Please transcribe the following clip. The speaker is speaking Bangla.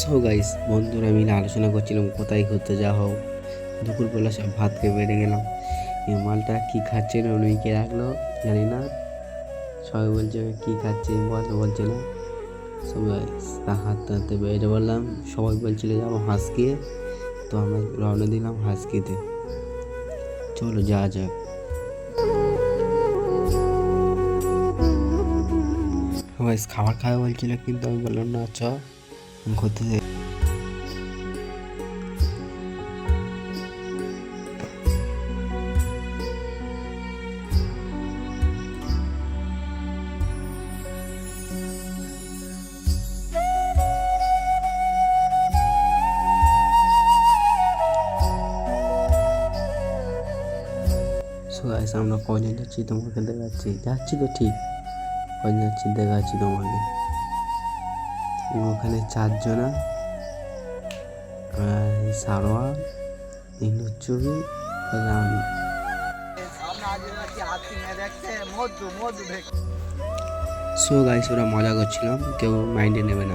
সো গাইস, বন্ধুরা মিলে আলোচনা করছিলাম কোথায় ঘুরতে যাওয়া হোক। দুপুরবেলা সব ভাত খেয়ে বেরিয়ে গেলাম। এই মালটা কী খাচ্ছে না উনিকে রাখলো জানি না। সবাই বলছে কী খাচ্ছে বলছে না। সো গাইস, তা হাঁটতে হাঁটতে বেরিয়ে বললাম, সবাই বলছিল যাবো হাঁসকে, তো আমরা রওনা দিলাম হাঁসকিতে। চলো যাওয়া যাক। গাইস খাবার খাওয়া বলছিল, কিন্তু আমি বললাম না, চ ঘুরতে যাই। সো গাইস, আমরা কজন যাচ্ছি তোমাকে দেখাচ্ছি, যাচ্ছি তো ঠিক, কজন যাচ্ছি দেখাচ্ছি তোমাকে। ওখানে 4 জনা, সারোয়া, ইনুচুবি, আমি। সো গাইস, ওরা মজা করছিলাম, কেউ মাইন্ডে নেবে না।